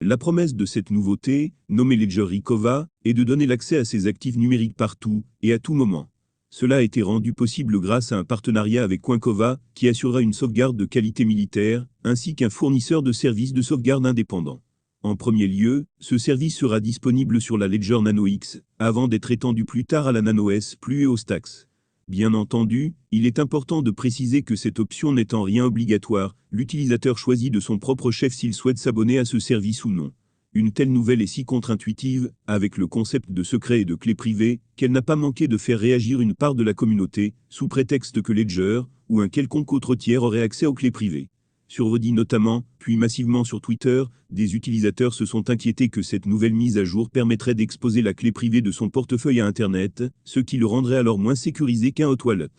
La promesse de cette nouveauté, nommée Ledger Ricova, est de donner l'accès à ces actifs numériques partout et à tout moment. Cela a été rendu possible grâce à un partenariat avec Coincova, qui assurera une sauvegarde de qualité militaire, ainsi qu'un fournisseur de services de sauvegarde indépendant. En premier lieu, ce service sera disponible sur la Ledger Nano X, avant d'être étendu plus tard à la Nano S Plus et au Stax. Bien entendu, il est important de préciser que cette option n'est en rien obligatoire, l'utilisateur choisit de son propre chef s'il souhaite s'abonner à ce service ou non. Une telle nouvelle est si contre-intuitive, avec le concept de secret et de clé privée, qu'elle n'a pas manqué de faire réagir une part de la communauté, sous prétexte que Ledger, ou un quelconque autre tiers aurait accès aux clés privées. Sur Reddit notamment, puis massivement sur Twitter, des utilisateurs se sont inquiétés que cette nouvelle mise à jour permettrait d'exposer la clé privée de son portefeuille à Internet, ce qui le rendrait alors moins sécurisé qu'un hot wallet.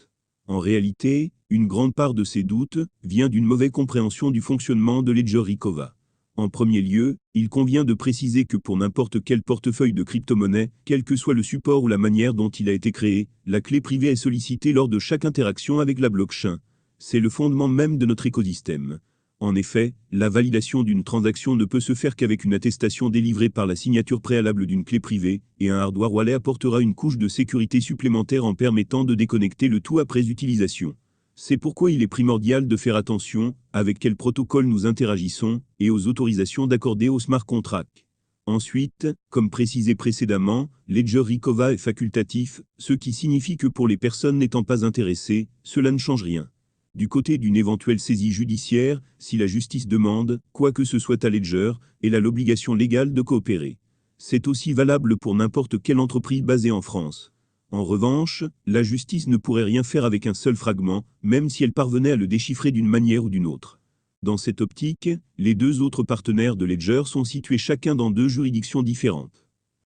En réalité, une grande part de ces doutes vient d'une mauvaise compréhension du fonctionnement de Ledger Ricova. En premier lieu, il convient de préciser que pour n'importe quel portefeuille de crypto-monnaie, quel que soit le support ou la manière dont il a été créé, la clé privée est sollicitée lors de chaque interaction avec la blockchain. C'est le fondement même de notre écosystème. En effet, la validation d'une transaction ne peut se faire qu'avec une attestation délivrée par la signature préalable d'une clé privée, et un hardware wallet apportera une couche de sécurité supplémentaire en permettant de déconnecter le tout après utilisation. C'est pourquoi il est primordial de faire attention avec quel protocole nous interagissons et aux autorisations d'accorder au smart contract. Ensuite, comme précisé précédemment, Ledger Ricova est facultatif, ce qui signifie que pour les personnes n'étant pas intéressées, cela ne change rien. Du côté d'une éventuelle saisie judiciaire, si la justice demande, quoi que ce soit à Ledger, elle a l'obligation légale de coopérer. C'est aussi valable pour n'importe quelle entreprise basée en France. En revanche, la justice ne pourrait rien faire avec un seul fragment, même si elle parvenait à le déchiffrer d'une manière ou d'une autre. Dans cette optique, les deux autres partenaires de Ledger sont situés chacun dans deux juridictions différentes.